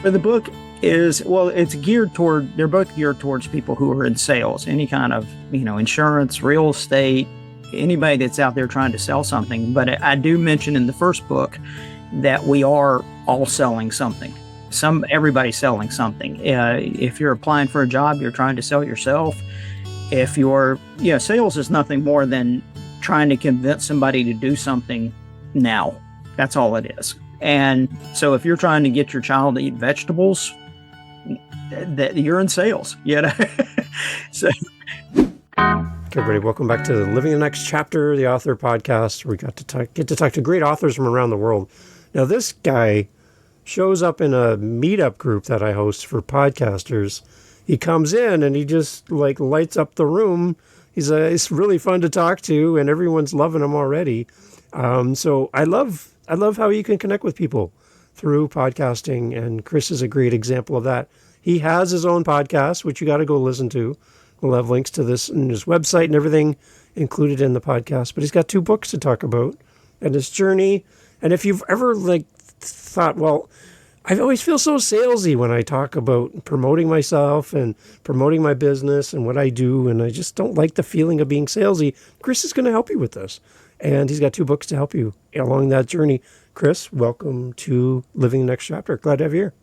But the book they're both geared towards people who are in sales, any kind of, insurance, real estate, anybody that's out there trying to sell something. But I do mention in the first book that we are all selling something. Everybody's selling something. If you're applying for a job, you're trying to sell yourself. If sales is nothing more than trying to convince somebody to do something now. That's all it is. And so if you're trying to get your child to eat vegetables, that you're in sales, So. Okay, everybody, welcome back to Living the Next Chapter, the author podcast. We get to talk to great authors from around the world. Now, this guy shows up in a meetup group that I host for podcasters. He comes in and he just lights up the room. It's really fun to talk to, and everyone's loving him already. So I love how you can connect with people through podcasting, and Chris is a great example of that. He has his own podcast, which you got to go listen to. We'll have links to this in his website and everything included in the podcast. But he's got 2 books to talk about and his journey. And if you've ever thought, well, I always feel so salesy when I talk about promoting myself and promoting my business and what I do, and I just don't like the feeling of being salesy, Chris is going to help you with this. And he's got 2 books to help you along that journey. Chris, welcome to Living the Next Chapter. Glad to have you here.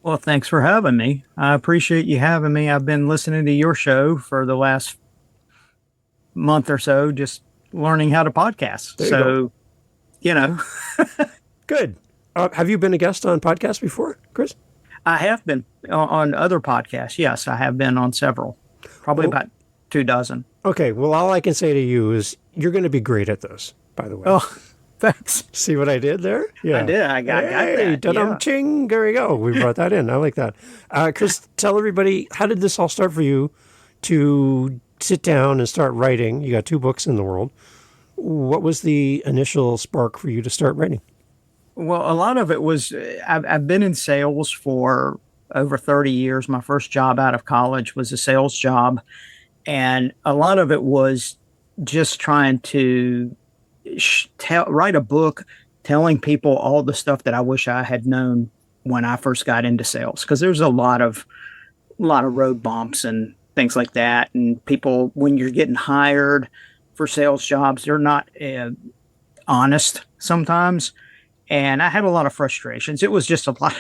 Well, thanks for having me. I appreciate you having me. I've been listening to your show for the last month or so, just learning how to podcast. Good. Have you been a guest on podcasts before, Chris? I have been on other podcasts. Yes, I have been on several, probably about 2 dozen. Okay. Well, all I can say to you is you're going to be great at this, by the way. Oh, thanks. See what I did there? Yeah. I did. I got that. Yeah. Ching. There we go. We brought that in. I like that. Chris, tell everybody, how did this all start for you to sit down and start writing? You got 2 books in the world. What was the initial spark for you to start writing? Well, a lot of it was, I've been in sales for over 30 years. My first job out of college was a sales job. And a lot of it was just trying to write a book telling people all the stuff that I wish I had known when I first got into sales. Because there's a lot of road bumps and things like that. And people, when you're getting hired for sales jobs, they're not honest sometimes. And I had a lot of frustrations. It was just a lot.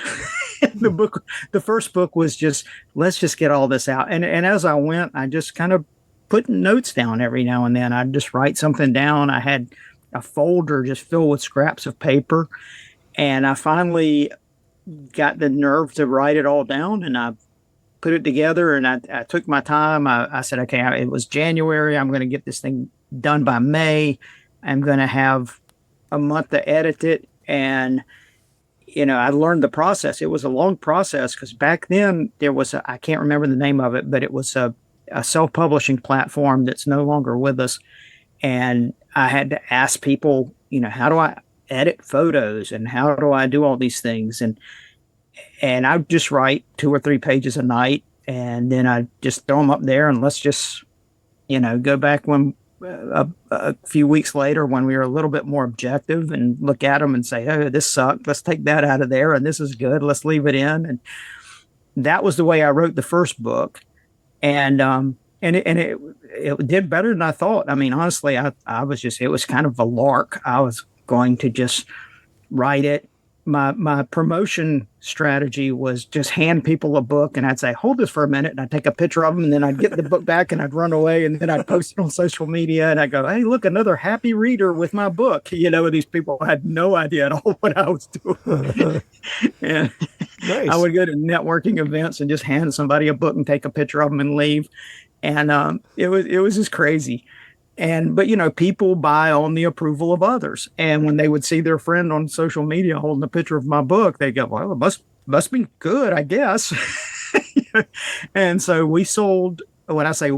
The first book was just, let's just get all this out. And as I went, I just kind of put notes down every now and then. I'd just write something down. I had a folder just filled with scraps of paper. And I finally got the nerve to write it all down. And I put it together, and I took my time. I said, okay, it was January. I'm going to get this thing done by May. I'm going to have a month to edit it. And, I learned the process. It was a long process because back then there was I can't remember the name of it, but it was a self-publishing platform that's no longer with us. And I had to ask people, how do I edit photos and how do I do all these things? And I just write 2 or 3 pages a night, and then I just throw them up there, and let's just, go back when a few weeks later when we were a little bit more objective and look at them and say, oh, this sucked. Let's take that out of there. And this is good. Let's leave it in. And that was the way I wrote the first book. And it did better than I thought. I mean, honestly, I was just, it was kind of a lark. I was going to just write it. My promotion strategy was just hand people a book, and I'd say, hold this for a minute. And I'd take a picture of them, and then I'd get the book back and I'd run away, and then I'd post it on social media, and I'd go, hey, look, another happy reader with my book. These people had no idea at all what I was doing. And nice. I would go to networking events and just hand somebody a book and take a picture of them and leave. And it was just crazy. But people buy on the approval of others. And when they would see their friend on social media holding a picture of my book, they go, well, it must be good, I guess. And so we sold, when I say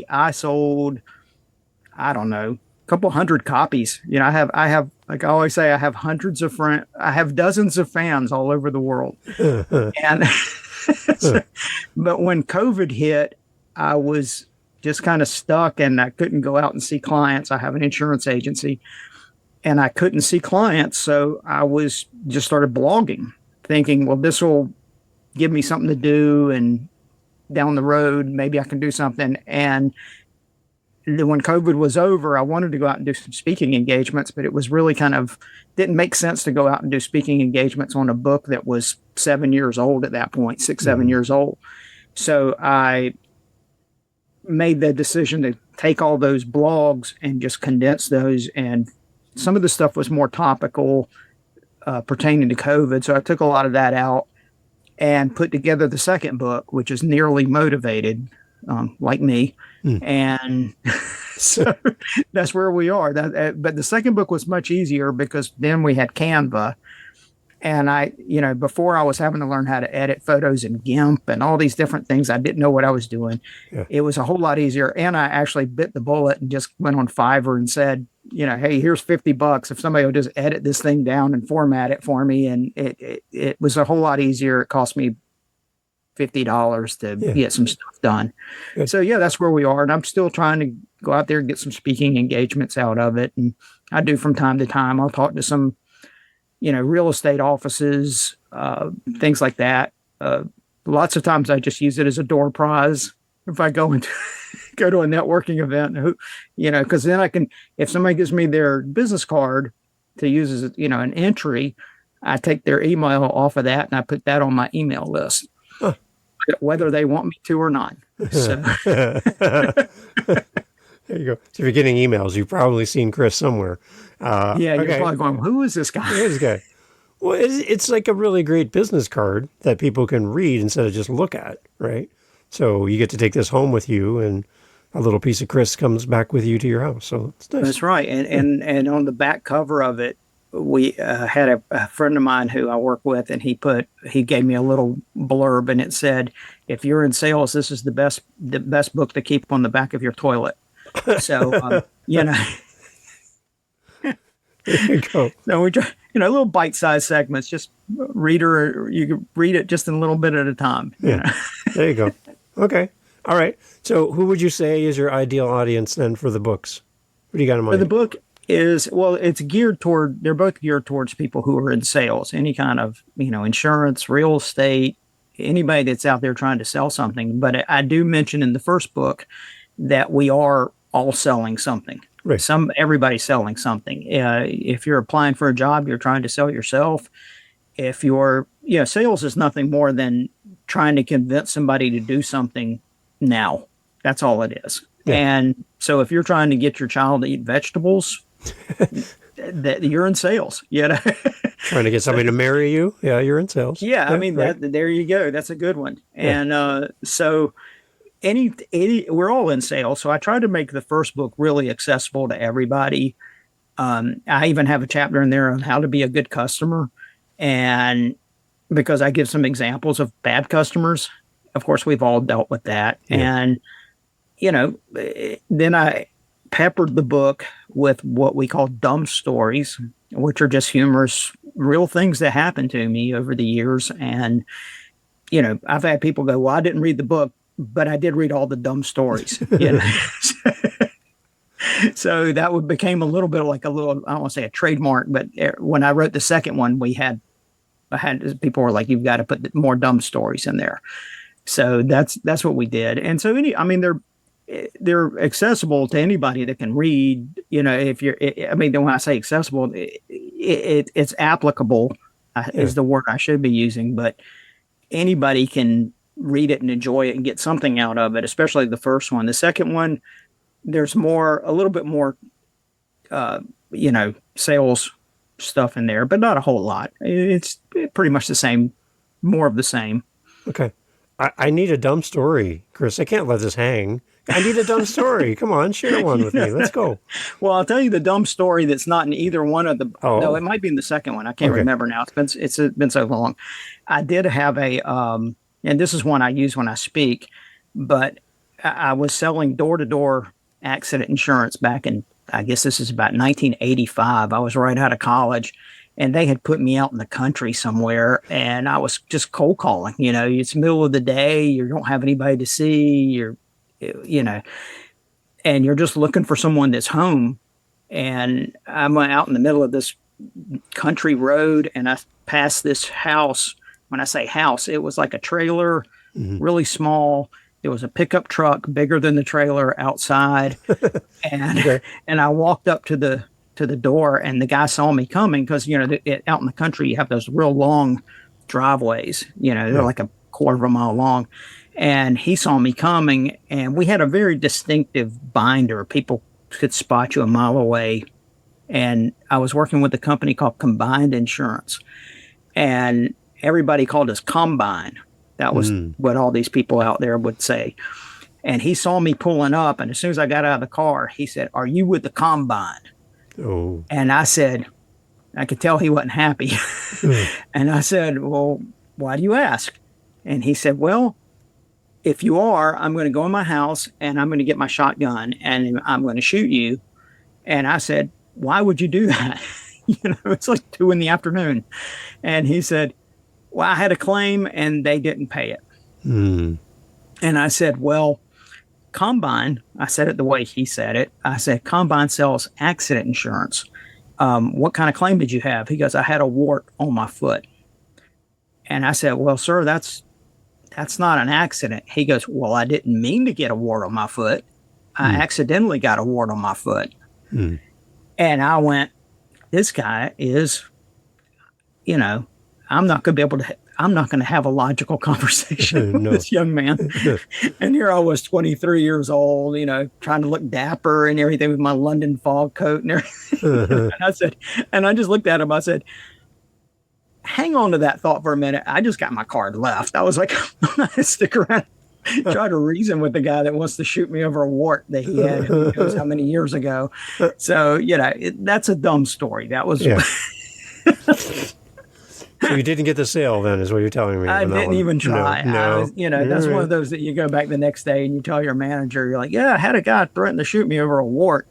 I sold, I don't know, a couple hundred copies. I have, like I always say, I have hundreds of friends. I have dozens of fans all over the world. And but when COVID hit, I was just kind of stuck, and I couldn't go out and see clients. I have an insurance agency, and I couldn't see clients. So I was just started blogging, thinking, well, this will give me something to do, and down the road, maybe I can do something. And then when COVID was over, I wanted to go out and do some speaking engagements, but it was really kind of didn't make sense to go out and do speaking engagements on a book that was 7 years old at that point, 6, 7 years old. So I made the decision to take all those blogs and just condense those. And some of the stuff was more topical, pertaining to COVID. So I took a lot of that out and put together the second book, which is Nearly Motivated, like me. And so that's where we are. But the second book was much easier because then we had Canva. And before I was having to learn how to edit photos in GIMP and all these different things. I didn't know what I was doing. Yeah. It was a whole lot easier. And I actually bit the bullet and just went on Fiverr and said, hey, here's $50 if somebody will just edit this thing down and format it for me. And it was a whole lot easier. It cost me $50 to get some stuff done. Good. So that's where we are. And I'm still trying to go out there and get some speaking engagements out of it. And I do from time to time. I'll talk to some, real estate offices, things like that. Lots of times I just use it as a door prize. If I go to a networking event, because then I can, if somebody gives me their business card to use as, an entry, I take their email off of that and I put that on my email list, whether they want me to or not. So. There you go. So if you're getting emails, you've probably seen Chris somewhere. You're probably going, who is this guy? Who is this guy? Well, it's like a really great business card that people can read instead of just look at, right? So you get to take this home with you, and a little piece of Chris comes back with you to your house. So it's nice. That's right. And on the back cover of it, we had a friend of mine who I work with, and he gave me a little blurb, and it said, "If you're in sales, this is the best book to keep on the back of your toilet." So There you go. So we try, little bite-sized segments. Just you can read it just a little bit at a time. Yeah. There you go. Okay. All right. So who would you say is your ideal audience then for the books? What do you got in mind? For the book is, they're both geared towards people who are in sales, any kind of, insurance, real estate, anybody that's out there trying to sell something. But I do mention in the first book that we are all selling something. Right. Everybody's selling something. If you're applying for a job, you're trying to sell yourself. If you're, sales is nothing more than trying to convince somebody to do something now. That's all it is. Yeah. And so if you're trying to get your child to eat vegetables, that you're in sales, Trying to get somebody to marry you. Yeah, you're in sales. Yeah. I mean, right. There you go. That's a good one. Yeah. And so we're all in sales. So I tried to make the first book really accessible to everybody. I even have a chapter in there on how to be a good customer. And because I give some examples of bad customers, of course, we've all dealt with that. Yeah. And, then I peppered the book with what we call dumb stories, which are just humorous, real things that happened to me over the years. And, I've had people go, well, I didn't read the book, but I did read all the dumb stories. So that became a little bit like I don't want to say a trademark, but when I wrote the second one, I had people were like, you've got to put more dumb stories in there. So that's what we did. And so they're accessible to anybody that can read, if you're, when I say accessible, it's applicable is the word I should be using, but anybody can read it and enjoy it and get something out of it, especially the first one. The second one, there's a little bit more, sales stuff in there, but not a whole lot. It's pretty much the same, more of the same. Okay. I need a dumb story, Chris. I can't let this hang. I need a dumb story. Come on, share one with me. Let's go. Well, I'll tell you the dumb story that's not in either one of the. Oh. No, it might be in the second one. I can't remember now. It's been so long. I did have and this is one I use when I speak, but I was selling door-to-door accident insurance back in, I guess this is about 1985. I was right out of college, and they had put me out in the country somewhere, and I was just cold calling. It's the middle of the day. You don't have anybody to see. And you're just looking for someone that's home. And I'm out in the middle of this country road, and I passed this house. when I say house, it was like a trailer, Hmm. really small. There was a pickup truck bigger than the trailer outside, and Okay. and I walked up to the door, and the guy saw me coming because out in the country you have those real long driveways. They're Yeah. like a quarter of a mile long, and he saw me coming, and we had a very distinctive binder. People could spot you a mile away, and I was working with a company called Combined Insurance, and everybody called us Combine. That was Mm. what all these people out there would say. And he saw me pulling up, and as soon as I got out of the car, he said, "Are you with the Combine?" Oh. And I said, I could tell he wasn't happy. Uh, And I said, "Well, why do you ask?" And he said, "Well, if you are, I'm going to go in my house and I'm going to get my shotgun and I'm going to shoot you." And I said, "Why would you do that?" It's like 2 in the afternoon. And he said, "Well, I had a claim and they didn't pay it." mm. And I said, "Well, Combine," I said it the way he said it. I said, "Combine sells accident insurance. What kind of claim did you have?" He goes, "I had a wart on my foot." And I said, "Well, sir, that's not an accident." He goes, "Well, I didn't mean to get a wart on my foot. I Mm. accidentally got a wart on my foot." Mm. And I went, "This guy is, you know, I'm not going to have a logical conversation with No. this young man." And here I was, 23 years old, trying to look dapper and everything with my London fog coat and everything. Uh-huh. And I just looked at him. I said, "Hang on to that thought for a minute. I just got my card left." I was like, "I'm not going to stick around, try to reason with the guy that wants to shoot me over a wart that he had who knows how many years ago." So, that's a dumb story. That was, Yeah. So you didn't get the sale then, is what you're telling me I on that didn't one? even No. try. I was, No. All that's one right. of those that you go back the next day and you tell your manager, you're like, "Yeah, I had a guy threaten to shoot me over a wart."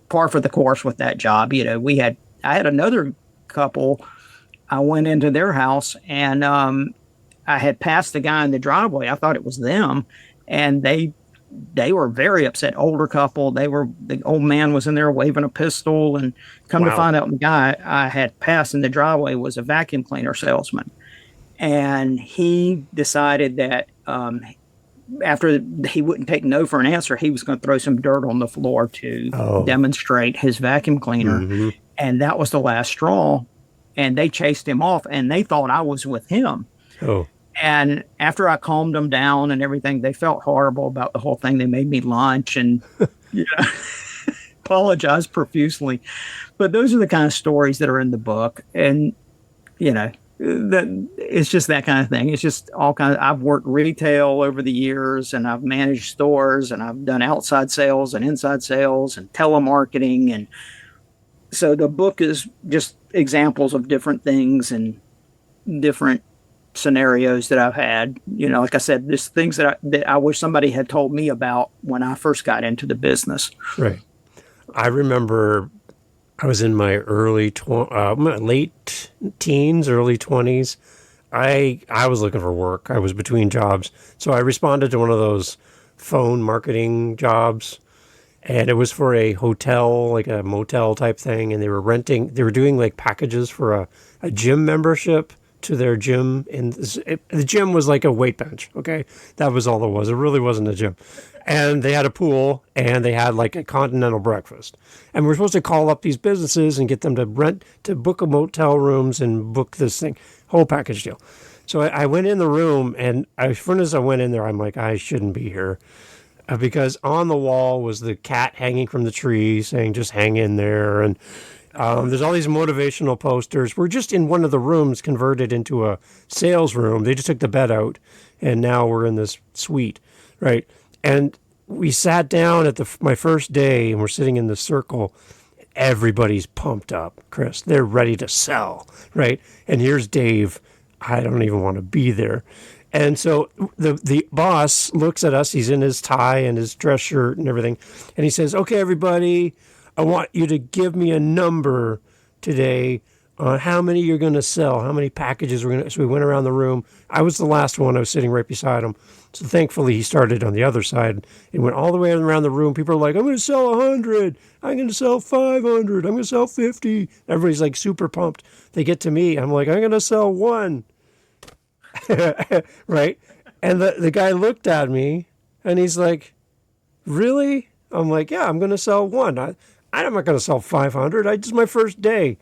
Par for the course with that job. I had another couple. I went into their house and I had passed the guy in the driveway. I thought it was them, and they were very upset. Older couple. The old man was in there waving a pistol, and come to Wow. find out, the guy I had passed in the driveway was a vacuum cleaner salesman, and he decided that after he wouldn't take no for an answer, he was going to throw some dirt on the floor to Oh. demonstrate his vacuum cleaner, Hmm. and that was the last straw. And they chased him off, and they thought I was with him. Oh. And after I calmed them down and everything, they felt horrible about the whole thing. They made me lunch and apologized profusely. But those are the kind of stories that are in the book. And, that it's just that kind of thing. It's just all kind of, I've worked retail over the years, and I've managed stores, and I've done outside sales and inside sales and telemarketing. And so the book is just examples of different things and different scenarios that I've had. Like I said, there's things that I wish somebody had told me about when I first got into the business. Right. I remember I was in my late teens, early 20s. I was looking for work. I was between jobs. So I responded to one of those phone marketing jobs, and it was for a hotel, like a motel type thing, and they were doing like packages for a gym membership to their gym, and the gym was like a weight bench. Okay, that was all it was. It really wasn't a gym, and they had a pool, and they had like a continental breakfast, and we're supposed to call up these businesses and get them to book a motel rooms and book this thing, whole package deal. So I went in the room, and as soon as I went in there, I'm like, I shouldn't be here. Because on the wall was the cat hanging from the tree saying, "Just hang in there." And there's all these motivational posters. We're just in one of the rooms converted into a sales room. They just took the bed out, and now we're in this suite, right? And we sat down at my first day, and we're sitting in the circle. Everybody's pumped up, Chris. They're ready to sell, right? And here's Dave. I don't even want to be there. And so the boss looks at us. He's in his tie and his dress shirt and everything. And he says, "Okay, everybody, I want you to give me a number today on how many you're going to sell, how many packages we're going to. So we went around the room. I was the last one. I was sitting right beside him. So thankfully, he started on the other side. It went all the way around the room. People are like, I'm going to sell 100. I'm going to sell 500. I'm going to sell 50. Everybody's like super pumped. They get to me. I'm like, I'm going to sell one. Right? And the guy looked at me and he's like, really? I'm like, yeah, I'm going to sell one. I'm not going to sell 500. It's my first day.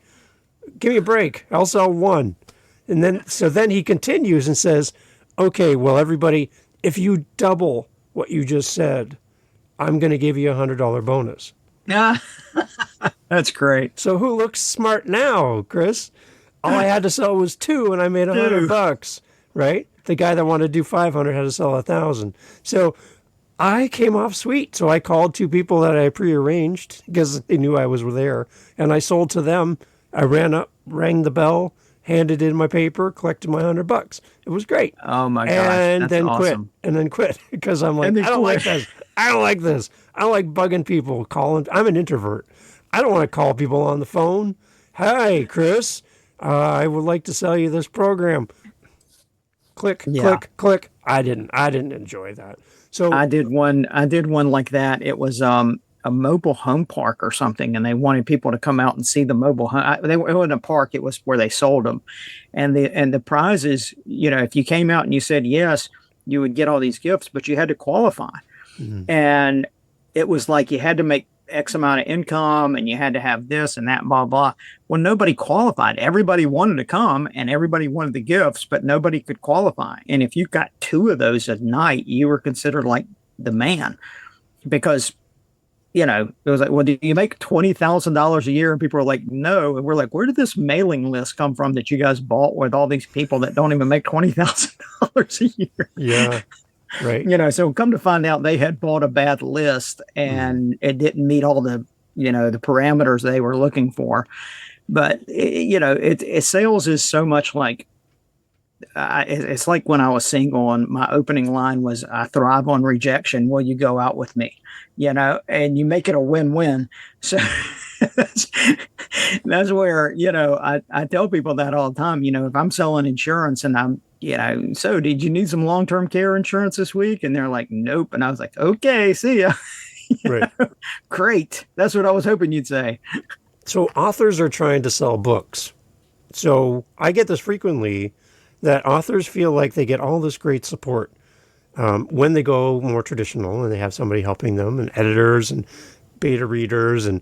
Give me a break. I'll sell one. And then he continues and says, okay, well, everybody, if you double what you just said, I'm going to give you $100 bonus. Yeah, that's great. So who looks smart now, Chris? All I had to sell was two and I made $100, right? The guy that wanted to do 500 had to sell 1,000. So I came off sweet. So I called two people that I prearranged because they knew I was there, and I sold to them. I ran up, rang the bell, handed in my paper, collected my $100. It was great. Oh my gosh, And that's then awesome. quit because I'm like, I don't like this. I don't like this. I don't like bugging people, calling. I'm an introvert. I don't want to call people on the phone. Hi, Chris. I would like to sell you this program. Click, Yeah. click, click. I didn't enjoy that. So I did one like that. It was a mobile home park or something, and they wanted people to come out and see the mobile home. It wasn't a park; it was where they sold them. And the prize is, if you came out and you said yes, you would get all these gifts, but you had to qualify. And it was like you had to make X amount of income, and you had to have this and that, blah blah. Well, nobody qualified. Everybody wanted to come, and everybody wanted the gifts, but nobody could qualify. And if you got two of those at night, you were considered like the man, because it was like, well, do you make $20,000 a year? And people were like, no. And we're like, where did this mailing list come from that you guys bought with all these people that don't even make $20,000 a year? yeah, right. So come to find out, they had bought a bad list and it didn't meet all the, the parameters they were looking for. But, sales is so much like, it's like when I was single and my opening line was, I thrive on rejection. Will you go out with me? And you make it a win-win. So that's where, I tell people that all the time, if I'm selling insurance and I'm, so did you need some long-term care insurance this week? And they're like, nope. And I was like, okay, see ya. Right. Great. That's what I was hoping you'd say. So authors are trying to sell books. So I get this frequently, that authors feel like they get all this great support when they go more traditional and they have somebody helping them, and editors and beta readers and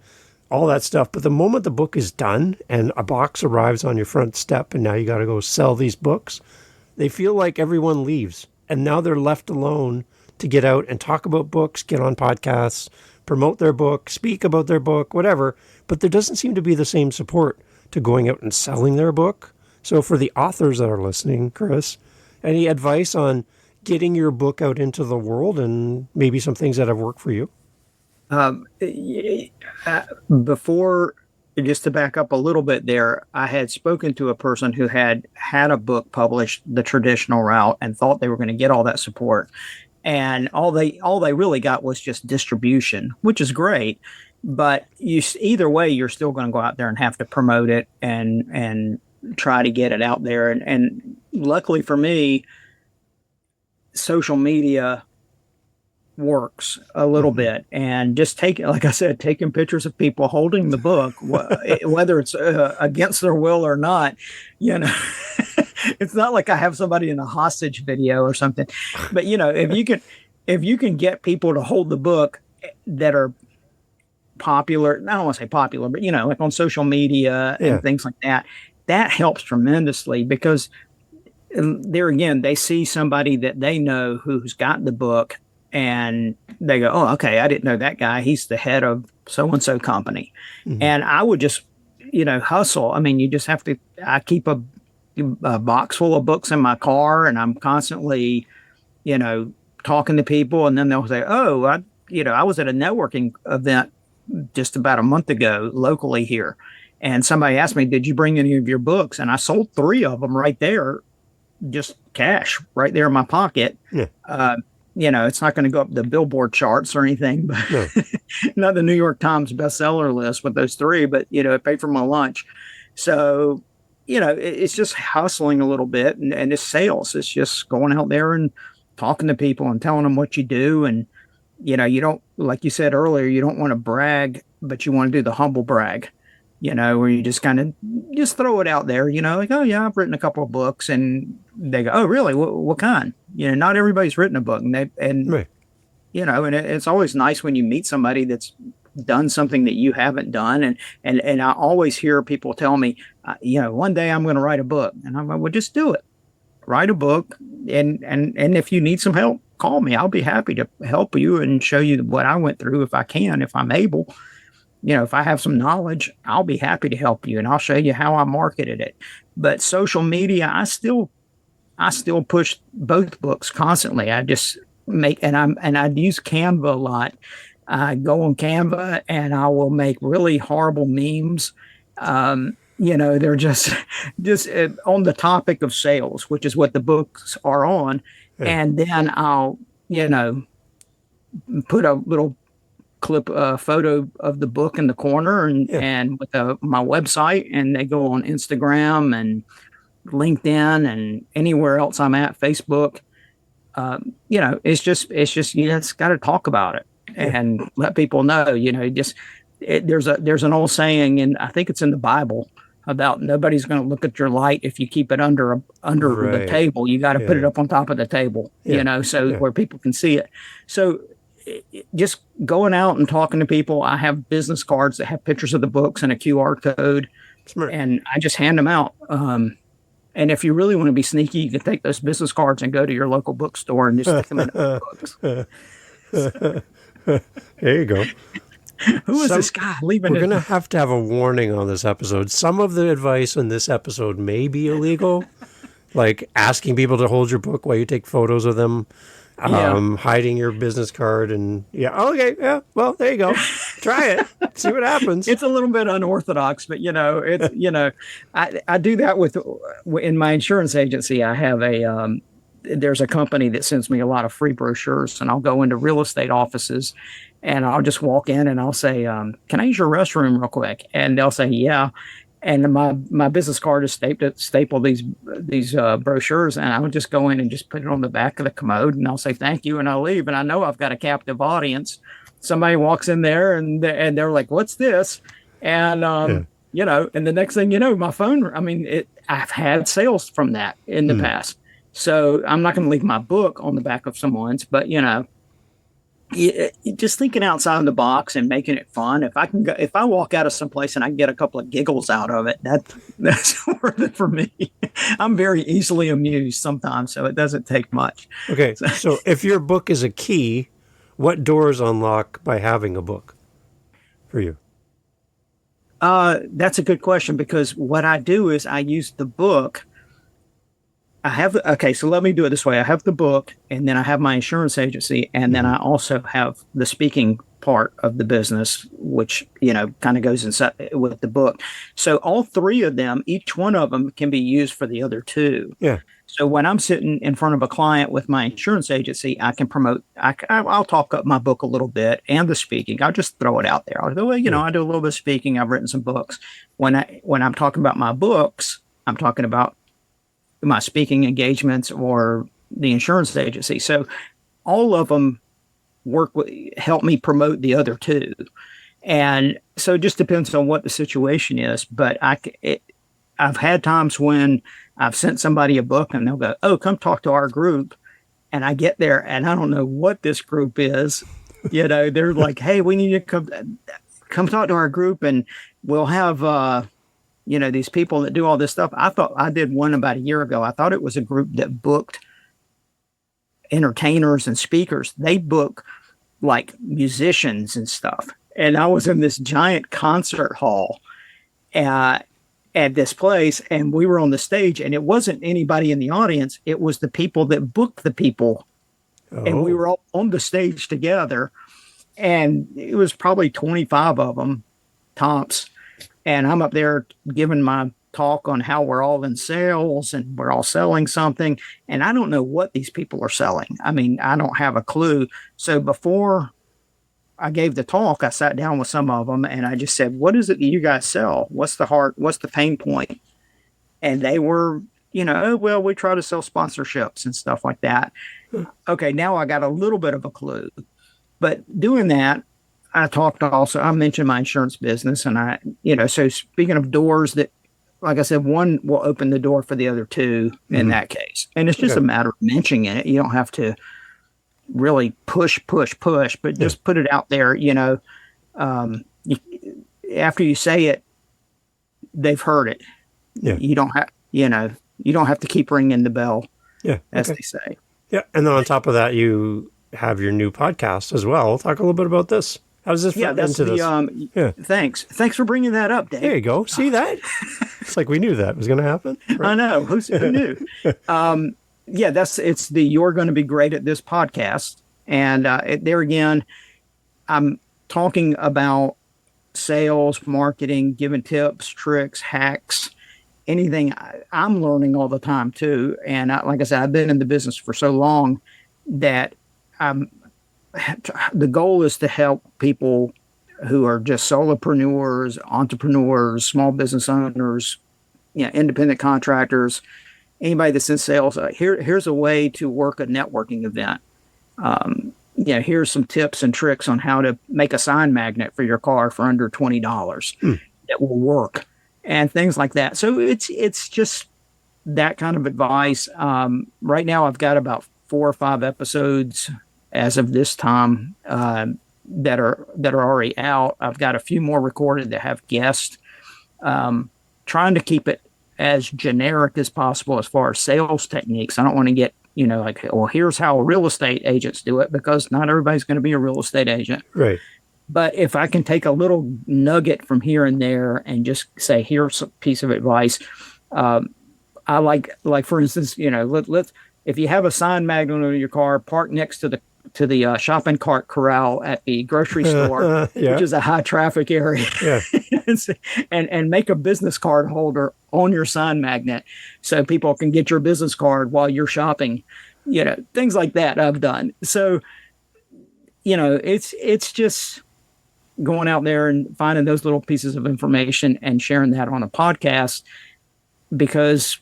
all that stuff. But the moment the book is done and a box arrives on your front step and now you got to go sell these books, they feel like everyone leaves. And now they're left alone to get out and talk about books, get on podcasts, promote their book, speak about their book, whatever. But there doesn't seem to be the same support to going out and selling their book. So for the authors that are listening, Chris, any advice on getting your book out into the world and maybe some things that have worked for you? Before, just to back up a little bit there, I had spoken to a person who had a book published the traditional route and thought they were going to get all that support. And all they really got was just distribution, which is great. But either way, you're still going to go out there and have to promote it and try to get it out there. And luckily for me, social media works a little bit, and just like I said, taking pictures of people holding the book, whether it's against their will or not, it's not like I have somebody in a hostage video or something, but if you can get people to hold the book that are popular, I don't want to say popular, but like on social media and things like that, that helps tremendously, because there again, they see somebody that they know who's got the book and they go, oh, okay, I didn't know that guy. He's the head of so-and-so company. And I would just, hustle. I mean, you just have to, I keep a box full of books in my car, and I'm constantly, talking to people, and then they'll say, oh, I was at a networking event just about a month ago locally here. And somebody asked me, did you bring any of your books? And I sold 3 of them right there, just cash right there in my pocket. Yeah. It's not going to go up the Billboard charts or anything, but no. Not the New York Times bestseller list with those 3, but, it paid for my lunch. So, it's just hustling a little bit, and it's sales. It's just going out there and talking to people and telling them what you do. And, you don't, like you said earlier, you don't want to brag, but you want to do the humble brag, where you just kind of just throw it out there, like, oh yeah, I've written a couple of books. And they go, oh really? What kind? Not everybody's written a book, and Right. it's always nice when you meet somebody that's done something that you haven't done. And I always hear people tell me, one day I'm going to write a book. And I'm like, well, just do it. Write a book. And if you need some help, call me. I'll be happy to help you and show you what I went through if I can, if I'm able. If I have some knowledge, I'll be happy to help you, and I'll show you how I marketed it. But social media, I still push both books constantly. I just I use Canva a lot. I go on Canva and I will make really horrible memes. They're just on the topic of sales, which is what the books are on. Yeah. And then I'll, put a little clip, photo of the book in the corner, and Yeah. with my website, and they go on Instagram and LinkedIn and anywhere else I'm at, Facebook. It's just you just got to talk about it Yeah. and let people know. There's an old saying, and I think it's in the Bible, about nobody's going to look at your light if you keep it under the Right. table. You got to put it Yeah. up on top of the table, Yeah. so Yeah. where people can see it. So just going out and talking to people. I have business cards that have pictures of the books and a QR code, Smart. and I just hand them out. And if you really want to be sneaky, you can take those business cards and go to your local bookstore and just stick them in the books. There you go. Who is this guy leaving? We're going to have a warning on this episode. Some of the advice in this episode may be illegal, like asking people to hold your book while you take photos of them, hiding your business card, and okay, yeah, well, there you go. Try it, see what happens. It's a little bit unorthodox, but I do that in my insurance agency. I have there's a company that sends me a lot of free brochures, and I'll go into real estate offices and I'll just walk in and I'll say, can I use your restroom real quick? And they'll say, yeah. And my business card is stapled these brochures, and I would just go in and just put it on the back of the commode, and I'll say thank you, and I'll leave. And I know I've got a captive audience. Somebody walks in there and they're like, what's this? And and the next thing you know, my phone. I mean, I've had sales from that in the past. So I'm not going to leave my book on the back of someone's, but just thinking outside the box and making it fun. If I walk out of someplace and I can get a couple of giggles out of it, that's worth it for me. I'm very easily amused sometimes, so it doesn't take much. Okay, so if your book is a key, what doors unlock by having a book for you? That's a good question, because what I do is I use the book. So let me do it this way. I have the book, and then I have my insurance agency, and then I also have the speaking part of the business, which, kind of goes inside with the book. So all three of them, each one of them can be used for the other two. Yeah. So when I'm sitting in front of a client with my insurance agency, I can promote, I'll talk up my book a little bit and the speaking. I'll just throw it out there. I'll go, well, I do a little bit of speaking. I've written some books. When I'm talking about my books, I'm talking about my speaking engagements or the insurance agency. So all of them help me promote the other two. And so it just depends on what the situation is. But I've had times when I've sent somebody a book and they'll go, oh, come talk to our group. And I get there and I don't know what this group is. They're like, hey, we need you to come talk to our group, and we'll have, these people that do all this stuff. I thought I did one about a year ago. I thought it was a group that booked entertainers and speakers. They book like musicians and stuff. And I was in this giant concert hall at this place, and we were on the stage, and it wasn't anybody in the audience. It was the people that booked the people. Oh. And we were all on the stage together, and it was probably 25 of them tops. And I'm up there giving my talk on how we're all in sales and we're all selling something. And I don't know what these people are selling. I mean, I don't have a clue. So before I gave the talk, I sat down with some of them and I just said, what is it that you guys sell? What's the pain point? And they were, "Oh, well, we try to sell sponsorships and stuff like that." Okay, now I got a little bit of a clue. But doing that, I mentioned my insurance business. And so speaking of doors that, like I said, one will open the door for the other two in Mm-hmm. that case. And it's just Okay. a matter of mentioning it. You don't have to really push, but Yeah. just put it out there. Um, you, After you say it, they've heard it. Yeah. You don't have to keep ringing the bell, Yeah. as Okay. they say. Yeah. And then on top of that, you have your new podcast as well. Talk a little bit about this. How does this Yeah, fit that's into the this? Yeah. Thanks for bringing that up, There Dave. you go. See that? It's like we knew that was going to happen. I Right? know. Who knew? Yeah, it's the "You're Going to Be Great at This" podcast. And there again, I'm talking about sales, marketing, giving tips, tricks, hacks, anything. I'm learning all the time too. And like I said, I've been in the business for so long that I'm, the goal is to help people who are just solopreneurs, entrepreneurs, small business owners, independent contractors, anybody that's in sales. Here's a way to work a networking event. Here's some tips and tricks on how to make a sign magnet for your car for under $20 Hmm. that will work, and things like that. So it's just that kind of advice. Right now, I've got about 4 or 5 episodes as of this time, that are already out. I've got a few more recorded that have guests. Trying to keep it as generic as possible as far as sales techniques. I don't want to get, like, well, here's how real estate agents do it, because not everybody's going to be a real estate agent. Right. But if I can take a little nugget from here and there and just say, here's a piece of advice. I like for instance, let's if you have a sign magnet on your car, park next to the shopping cart corral at the grocery store, which Yeah. is a high traffic area, Yeah. and make a business card holder on your sign magnet so people can get your business card while you're shopping. Things like that I've done. So, it's just going out there and finding those little pieces of information and sharing that on a podcast, because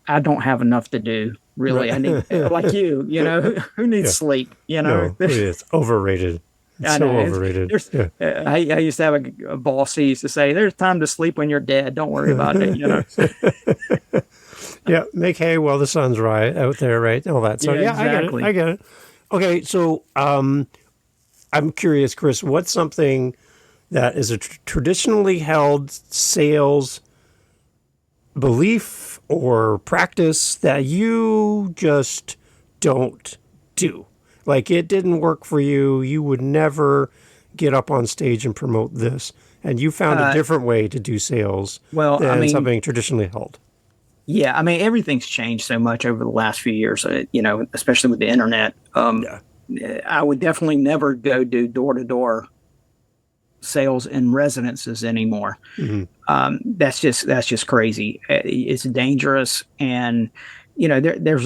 I don't have enough to do. Really, Right. I need, like you, who needs Yeah. sleep? No, it's overrated. It's I so know. overrated. There's, Yeah. I used to have a boss. He used to say, "There's time to sleep when you're dead. Don't worry about it." Yeah. Make hay while the sun's out there, right? All that. So Yeah, yeah, exactly. I get it. Okay. So I'm curious, Chris, what's something that is a traditionally held sales belief or practice that you just don't do? Like, it didn't work for you. You would never get up on stage and promote this. And you found a different way to do sales Well, I than mean, something traditionally held. yeah, I mean, everything's changed so much over the last few years. Especially with the internet. Yeah. I would definitely never go do door to door sales in residences anymore. Mm-hmm. That's just crazy. It's dangerous. And there's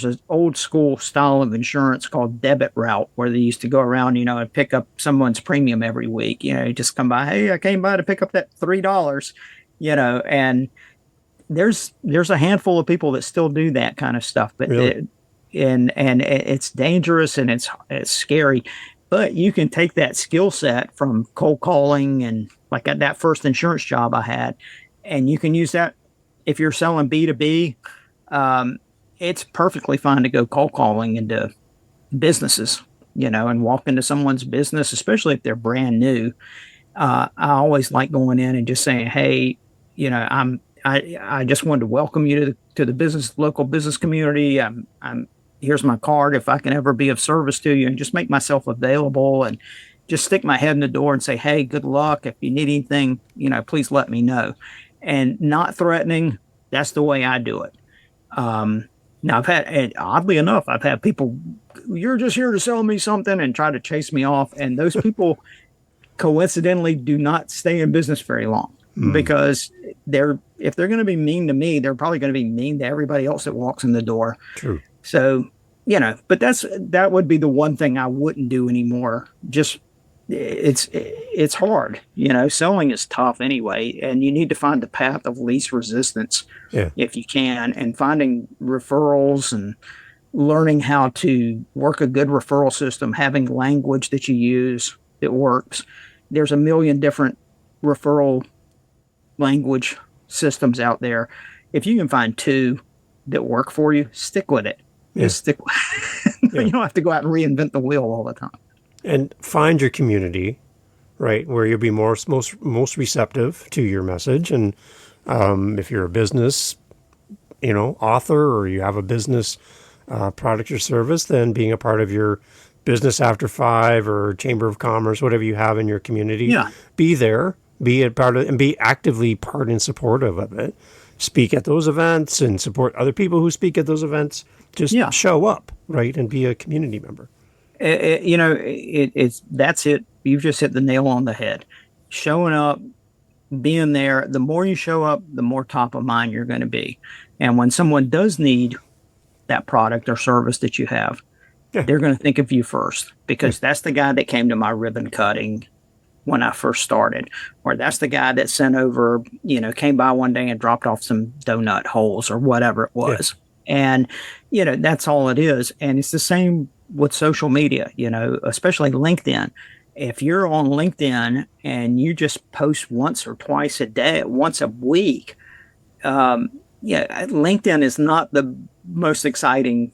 an old school style of insurance called debit route, where they used to go around, and pick up someone's premium every week. You just come by, hey, I came by to pick up that $3. And there's a handful of people that still do that kind of stuff, but Really? and it's dangerous, and it's scary. But you can take that skill set from cold calling, and like at that first insurance job I had, and you can use that if you're selling B2B. It's perfectly fine to go cold calling into businesses, and walk into someone's business, especially if they're brand new. I always like going in and just saying, hey, I just wanted to welcome you to the local business community. Here's my card. If I can ever be of service to you, and just make myself available, and just stick my head in the door and say, hey, good luck. If you need anything, please let me know. And not threatening. That's the way I do it. Now oddly enough, I've had people, you're just here to sell me something, and try to chase me off. And those people coincidentally do not stay in business very long, because if they're going to be mean to me, they're probably going to be mean to everybody else that walks in the door. True. So, but that would be the one thing I wouldn't do anymore. Just it's hard. Selling is tough anyway, and you need to find the path of least resistance Yeah. if you can, and finding referrals and learning how to work a good referral system, having language that you use that works. There's a million different referral language systems out there. If you can find two that work for you, stick with it. Yeah. Just stick. Yeah. You don't have to go out and reinvent the wheel all the time. And find your community, right, where you'll be most receptive to your message. And if you're a business, author, or you have a business product or service, then being a part of your Business After Five or Chamber of Commerce, whatever you have in your community, Yeah. be there, be a part of, and be actively part and supportive of it. Speak at those events and support other people who speak at those events. Just Yeah. show up, right, and be a community member. It's that's it. You've just hit the nail on the head. Showing up, being there. The more you show up, the more top of mind you're going to be. And when someone does need that product or service that you have, Yeah. they're going to think of you first, because that's the guy that came to my ribbon cutting when I first started, or that's the guy that sent over, came by one day and dropped off some donut holes or whatever it was. And, that's all it is. And it's the same with social media, especially LinkedIn. If you're on LinkedIn and you just post once or twice a day, once a week, LinkedIn is not the most exciting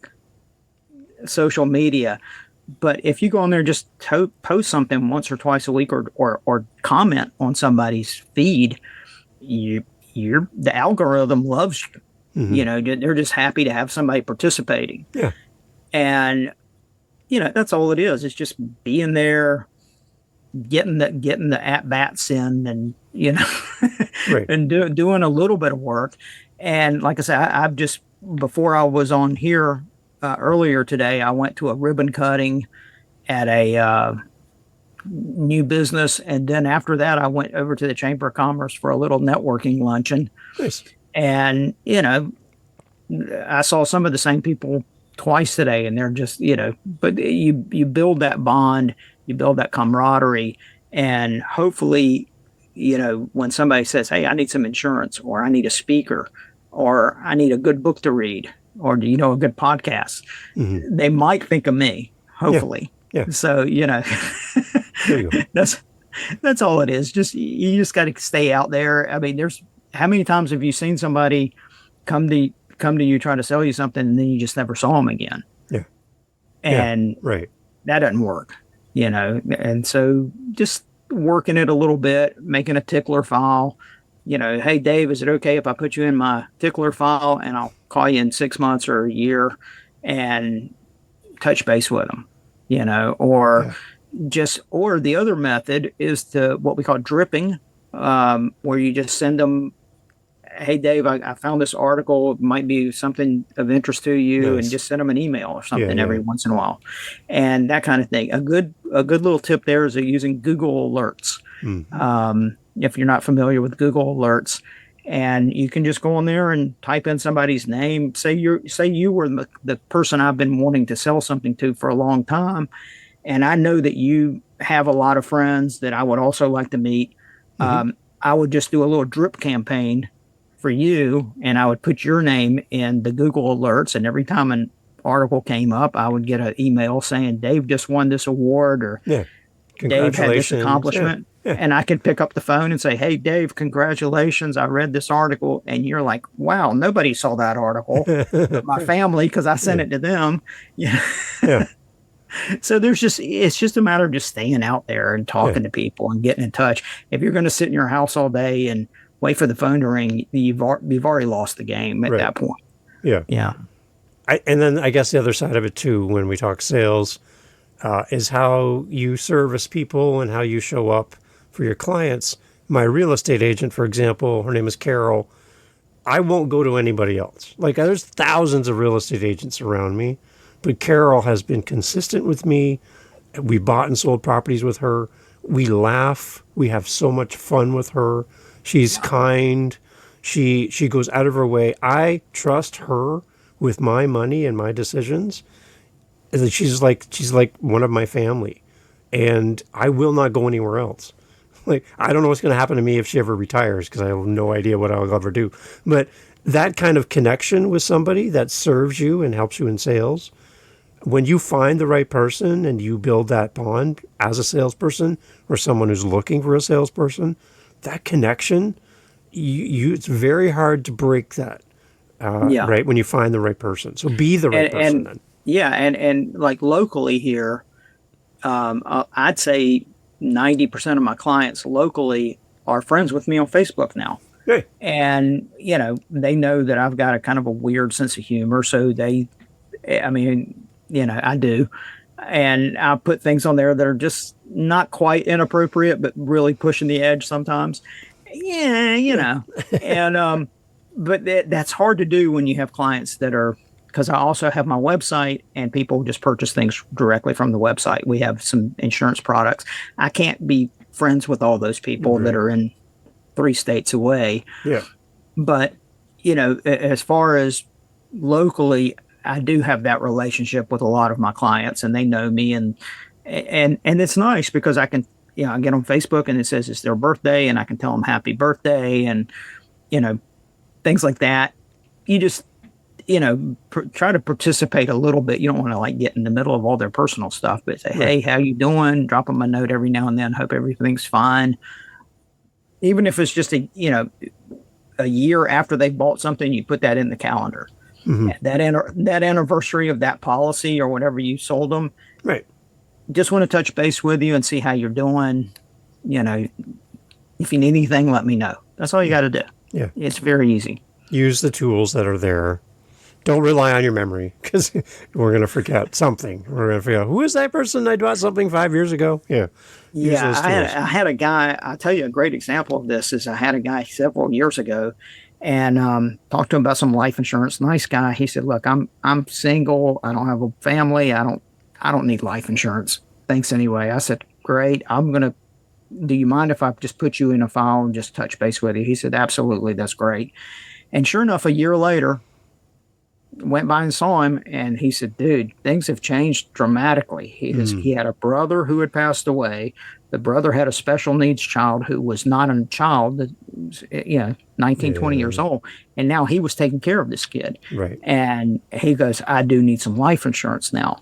social media. But if you go on there and just post something once or twice a week, or comment on somebody's feed, the algorithm loves you. Mm-hmm. They're just happy to have somebody participating. Yeah. And that's all it is. It's just being there, getting the at bats in, and Right. and doing a little bit of work. And like I said, I've just, before I was on here earlier today, I went to a ribbon cutting at a new business, and then after that, I went over to the Chamber of Commerce for a little networking luncheon. Nice. And I saw some of the same people twice today, and they're just, but you build that bond, you build that camaraderie, and hopefully, when somebody says, "Hey, I need some insurance," or "I need a speaker," or "I need a good book to read," or "Do you know a good podcast?" Mm-hmm. They might think of me, hopefully. Yeah. So, There you go. that's all it is. You just got to stay out there. I mean, how many times have you seen somebody come to you, try to sell you something, and then you just never saw them again? Yeah. And right. that doesn't work, And so just working it a little bit, making a tickler file. Hey, Dave, is it okay if I put you in my tickler file, and I'll call you in 6 months or a year and touch base with them, or the other method is to what we call dripping, where you just send them, "Hey, Dave, I found this article. It might be something of interest to you," Nice. and just send them an email or something every once in a while, and that kind of thing. A good little tip there is using Google Alerts. Mm-hmm. If you're not familiar with Google Alerts, and you can just go on there and type in somebody's name. Say you were the person I've been wanting to sell something to for a long time, and I know that you have a lot of friends that I would also like to meet. Mm-hmm. I would just do a little drip campaign for you, and I would put your name in the Google Alerts, and every time an article came up, I would get an email saying Dave just won this award, or Dave had this accomplishment. Yeah. And I could pick up the phone and say, "Hey, Dave, congratulations. I read this article." And you're like, "Wow, nobody saw that article." My family, because I sent it to them. Yeah. So it's just a matter of just staying out there and talking to people and getting in touch. If you're going to sit in your house all day and wait for the phone to ring, you've already lost the game at that point. Yeah. Yeah. And then I guess the other side of it too, when we talk sales, is how you service people and how you show up for your clients. My real estate agent, for example, her name is Carol. I won't go to anybody else. Like, there's thousands of real estate agents around me, but Carol has been consistent with me. We bought and sold properties with her. We laugh. We have so much fun with her. She's kind. She goes out of her way. I trust her with my money and my decisions. She's like one of my family. and I will not go anywhere else. Like, I don't know what's going to happen to me if she ever retires because I have no idea what I'll ever do. But that kind of connection with somebody that serves you and helps you in sales, when you find the right person and you build that bond as a salesperson or someone who's looking for a salesperson, that connection, it's very hard to break that, Yeah. right? When you find the right person. So be the right person And then. yeah, and like locally here, I'd say 90% of my clients locally are friends with me on Facebook now. Hey, And, they know that I've got a kind of a weird sense of humor. So I mean, I do. And I put things on there that are just not quite inappropriate, but really pushing the edge sometimes. Yeah, And, but that's hard to do when you have clients that are, because I also have my website and people just purchase things directly from the website. We have some insurance products. I can't be friends with all those people that are in 3 states away. Yeah. But, as far as locally, I do have that relationship with a lot of my clients and they know me and it's nice because I can, I get on Facebook and it says it's their birthday and I can tell them happy birthday and, you know, things like that. You just, try to participate a little bit. You don't want to like get in the middle of all their personal stuff, but say, hey, how you doing? Drop them a note every now and then. Hope everything's fine. Even if it's just a year after they've bought something, you put that in the calendar. Mm-hmm. That anniversary of that policy or whatever you sold them. Right. Just want to touch base with you and see how you're doing. If you need anything, let me know. That's all you got to do. Yeah. It's very easy. Use the tools that are there. Don't rely on your memory because we're going to forget something. We're going to forget, who is that person I bought something 5 years ago? Yeah. Yeah, I had a guy. I'll tell you a great example of this is I had a guy several years ago, and talked to him about some life insurance. Nice guy. He said, "Look, I'm single. I don't have a family. I don't need life insurance. Thanks anyway." I said, "Great. Do you mind if I just put you in a file and just touch base with you?" He said, "Absolutely. That's great." And sure enough, a year later, went by and saw him, and he said, "Dude, things have changed dramatically." He had a brother who had passed away. The brother had a special needs child who was not a child, 19, 20 years old. And now he was taking care of this kid. Right. And he goes, "I do need some life insurance now."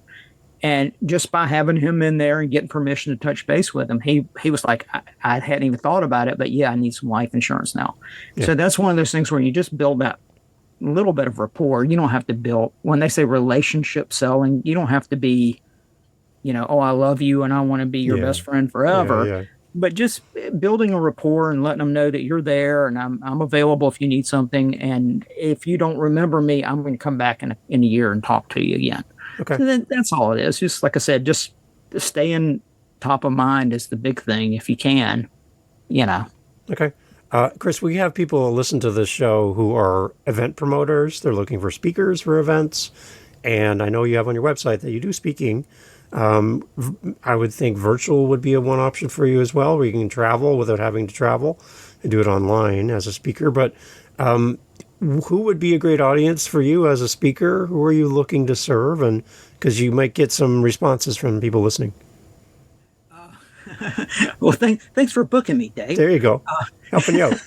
And just by having him in there and getting permission to touch base with him, he was like, I hadn't even thought about it, but yeah, I need some life insurance now. Yeah. So that's one of those things where you just build that little bit of rapport. You don't have to build, when they say relationship selling, you don't have to be, oh, I love you and I want to be your best friend forever. Yeah. But just building a rapport and letting them know that you're there and I'm available if you need something. And if you don't remember me, I'm going to come back in a year and talk to you again. Okay. So that's all it is. Just like I said, just staying top of mind is the big thing if you can, Okay. Chris, we have people who listen to this show who are event promoters. They're looking for speakers for events. And I know you have on your website that you do speaking. I would think virtual would be one option for you as well, where you can travel without having to travel and do it online as a speaker. But who would be a great audience for you as a speaker? Who are you looking to serve? And because you might get some responses from people listening. Well, thanks for booking me, Dave. There you go. Helping you out.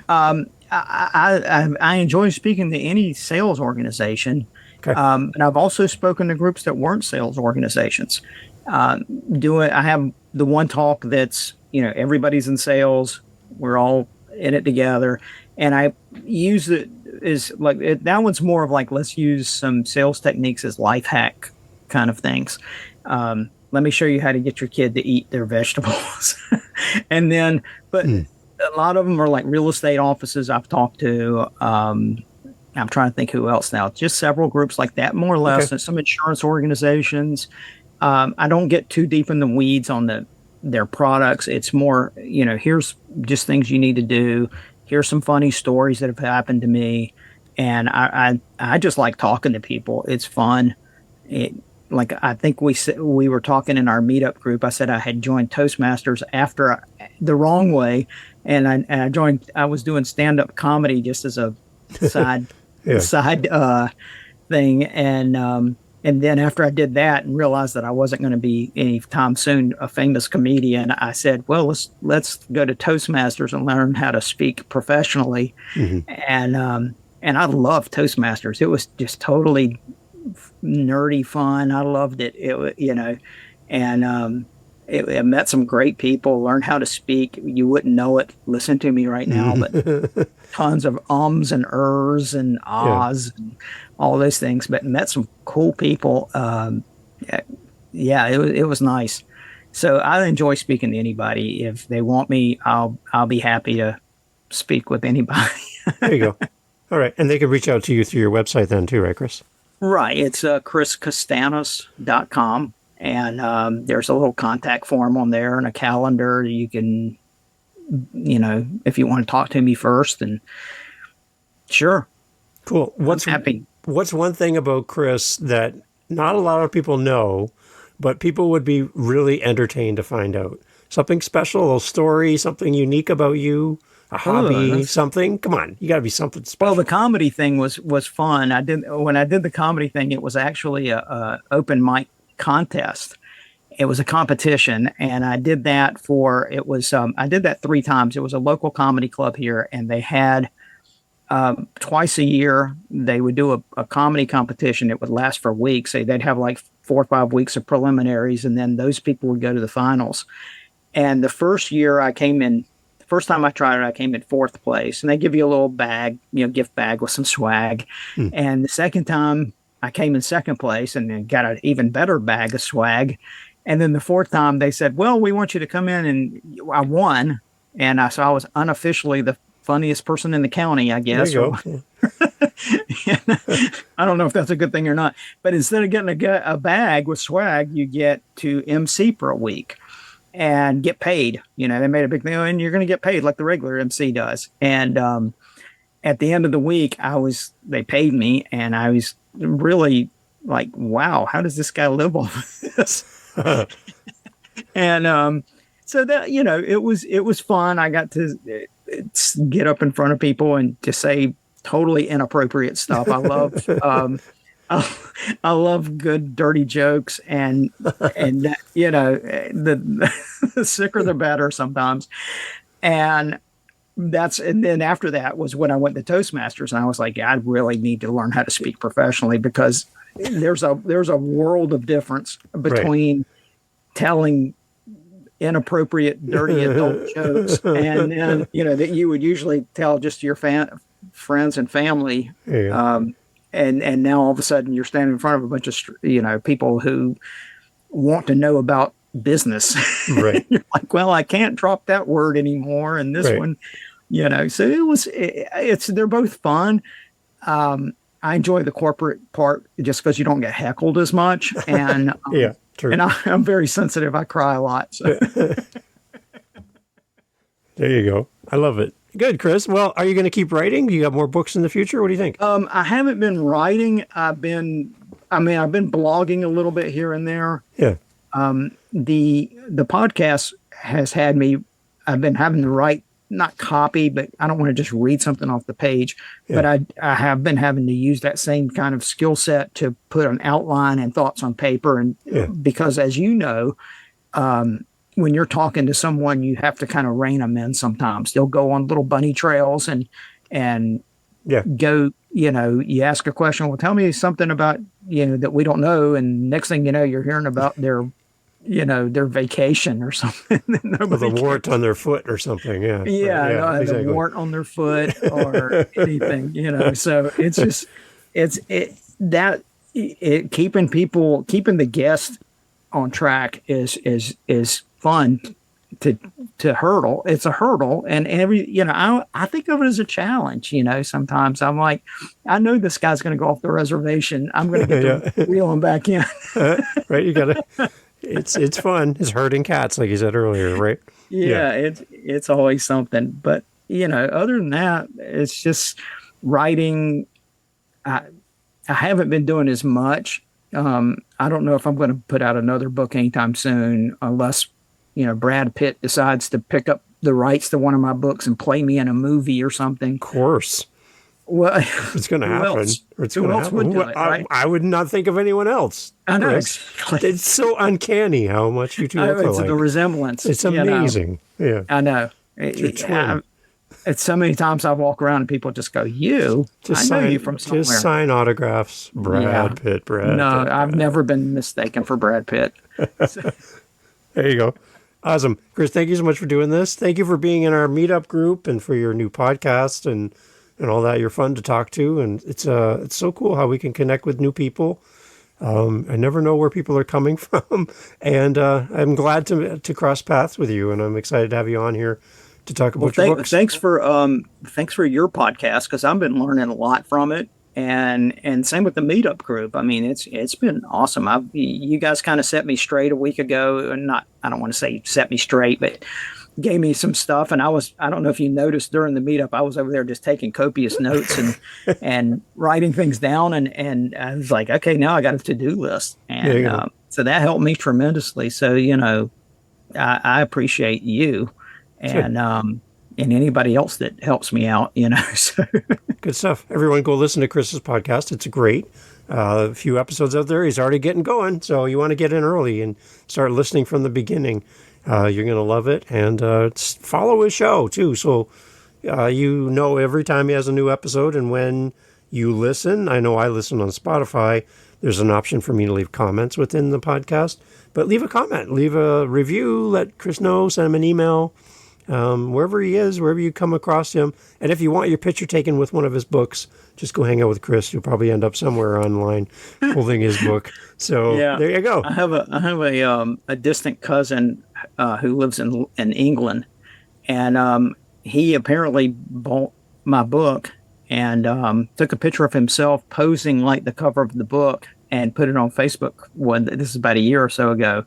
I enjoy speaking to any sales organization. Okay. And I've also spoken to groups that weren't sales organizations. I have the one talk that's, everybody's in sales. We're all in it together. And I use it as that one's more of like, let's use some sales techniques as life hack kind of things. Let me show you how to get your kid to eat their vegetables. And then, but a lot of them are like real estate offices I've talked to. I'm trying to think who else now. Just several groups like that, more or less. Okay. And some insurance organizations. I don't get too deep in the weeds on their products. It's more, here's just things you need to do. Here's some funny stories that have happened to me. And I just like talking to people. It's fun. I think we were talking in our meetup group. I said I had joined Toastmasters the wrong way, and I joined. I was doing stand-up comedy just as a side thing, and And then after I did that and realized that I wasn't going to be anytime soon a famous comedian, I said, well, let's go to Toastmasters and learn how to speak professionally. Hmm. And I love Toastmasters. It was just totally nerdy fun. I loved it. And I met some great people, learned how to speak. You wouldn't know it. Listen to me right now, but tons of ums and ers and Yeah. ahs and all those things. But met some cool people. Yeah, it was nice. So I enjoy speaking to anybody. If they want me, I'll be happy to speak with anybody. There you go. All right. And they can reach out to you through your website then too, right, Chris? Right. It's chriscastanes.com. And there's a little contact form on there and a calendar. You can, if you want to talk to me first, and sure, Cool. I'm happy. What's one thing about Chris that not a lot of people know, but people would be really entertained to find out? Something special, a little story, something unique about you, a hobby, something? Come on, you got to be something Well, special. the comedy thing was fun. When I did the comedy thing, it was actually a open mic contest. It was a competition, and I did that I did that 3 times. It was a local comedy club here, and they had twice a year they would do a comedy competition. It would last for weeks. They'd have like 4 or 5 weeks of preliminaries, and then those people would go to the finals. And the first time I tried it, I came in fourth place, and they give you a little bag, gift bag with some swag. Hmm. And the second time I came in second place and then got an even better bag of swag. And then the fourth time they said, well, we want you to come in, and I won. And so I was unofficially the funniest person in the county, I There guess. you Or go. I don't know if that's a good thing or not. But instead of getting a bag with swag, you get to MC for a week and get paid. They made a big thing, and you're going to get paid like the regular MC does. And at the end of the week, they paid me, and I was really like, wow, how does this guy live off of this? And so that it was fun. I got to get up in front of people and just say totally inappropriate stuff. I love I love good dirty jokes, and the sicker the better sometimes. And then after that was when I went to Toastmasters, and I was like, I really need to learn how to speak professionally, because there's a world of difference Right. between telling inappropriate, dirty adult jokes, and then that you would usually tell just to your friends and family. There you go. And now all of a sudden you're standing in front of a bunch of people who want to know about business. Right. You're like, well, I can't drop that word anymore, and this Right. one, So they're both fun. I enjoy the corporate part just because you don't get heckled as much, and Yeah. True. and I'm very sensitive. I cry a lot. So. There you go. I love it. Good, Chris. Well, are you going to keep writing? Do you have more books in the future? What do you think? I haven't been writing. I've been blogging a little bit here and there. Yeah. The podcast has had me. I've been having to write, not copy, but I don't want to just read something off the page. Yeah. But I have been having to use that same kind of skill set to put an outline and thoughts on paper. And Yeah. because, as you know, when you're talking to someone, you have to kind of rein them in sometimes. They'll go on little bunny trails and Yeah. go, you ask a question, well, tell me something about, that we don't know. And next thing you know, you're hearing about their vacation or something. With a wart on their foot or something. Yeah. Yeah, Right. Yeah. the Exactly. wart on their foot or anything, So it's just keeping the guest on track is fun to hurdle. It's a hurdle, and I think of it as a challenge. Sometimes I'm like, I know this guy's going to go off the reservation. I'm going to get to reel him back in. Right. You got to. It's fun. It's herding cats, like you said earlier, right? Yeah. It's always something. But other than that, it's just writing. I haven't been doing as much. I don't know if I'm going to put out another book anytime soon, unless Brad Pitt decides to pick up the rights to one of my books and play me in a movie or something. Of course. Well, It's going to who happen. else? Or it's Who going to else would happen. do it, right? I would not think of anyone else. I know Chris. exactly. It's so uncanny how much you two look It's alike. the resemblance. It's amazing. Yeah. I know. Your twin. It's so many times I walk around and people just go, "You? I know you from somewhere." Just sign autographs. Brad Pitt. No, I've never been mistaken for Brad Pitt. There you go. Awesome. Chris, thank you so much for doing this. Thank you for being in our meetup group and for your new podcast and all that. You're fun to talk to. And it's so cool how we can connect with new people. I never know where people are coming from. And I'm glad to cross paths with you. And I'm excited to have you on here to talk about your books. Thanks for your podcast, because I've been learning a lot from it. And same with the meetup group. I mean, it's been awesome. You guys kind of set me straight a week ago, and I don't want to say set me straight, but gave me some stuff. And I don't know if you noticed during the meetup, I was over there just taking copious notes and writing things down. And I was like, okay, now I got a to-do list. And so that helped me tremendously. So, I appreciate you and anybody else that helps me out, so. Good stuff. Everyone go listen to Chris's podcast. It's great. A few episodes out there. He's already getting going. So you want to get in early and start listening from the beginning. You're going to love it. And follow his show too. So every time he has a new episode. And when you listen, I know I listen on Spotify, there's an option for me to leave comments within the podcast. But leave a comment, leave a review, let Chris know, send him an email. Wherever he is, wherever you come across him. And if you want your picture taken with one of his books, just go hang out with Chris. You'll probably end up somewhere online holding his book. So there you go. I have a distant cousin who lives in England, and he apparently bought my book and took a picture of himself posing like the cover of the book and put it on Facebook. This is about a year or so ago,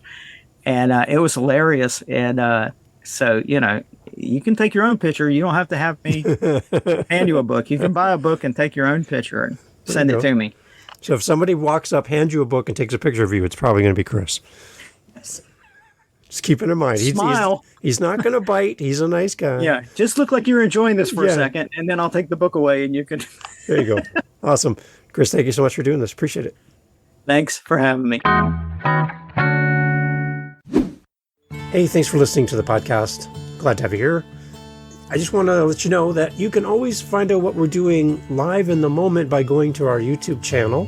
and it was hilarious. And so, you can take your own picture. You don't have to have me hand you a book. You can buy a book and take your own picture and send it to me. So if somebody walks up, hands you a book, and takes a picture of you, it's probably going to be Chris. Yes. Just keep it in mind. Smile. He's not going to bite. He's a nice guy. Yeah. Just look like you're enjoying this for a second, and then I'll take the book away and you can. There you go. Awesome. Chris, thank you so much for doing this. Appreciate it. Thanks for having me. Hey, thanks for listening to the podcast. Glad to have you here. I just want to let you know that you can always find out what we're doing live in the moment by going to our YouTube channel.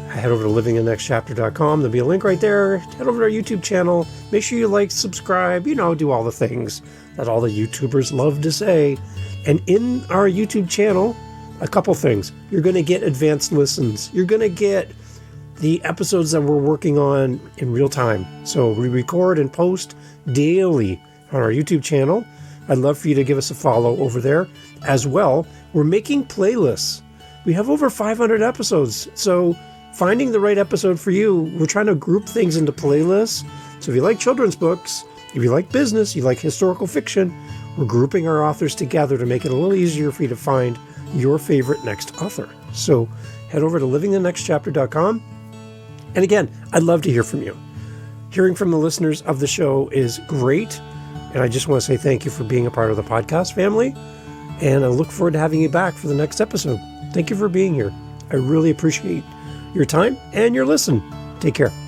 Head over to livingthenextchapter.com. There'll be a link right there. Head over to our YouTube channel. Make sure you like, subscribe, do all the things that all the YouTubers love to say. And in our YouTube channel, a couple things. You're going to get advanced listens. You're going to get the episodes that we're working on in real time. So we record and post daily on our YouTube channel. I'd love for you to give us a follow over there. As well, we're making playlists. We have over 500 episodes. So finding the right episode for you, we're trying to group things into playlists. So if you like children's books, if you like business, you like historical fiction, we're grouping our authors together to make it a little easier for you to find your favorite next author. So head over to livingthenextchapter.com. And again, I'd love to hear from you. Hearing from the listeners of the show is great. And I just want to say thank you for being a part of the podcast family. And I look forward to having you back for the next episode. Thank you for being here. I really appreciate your time and your listen. Take care.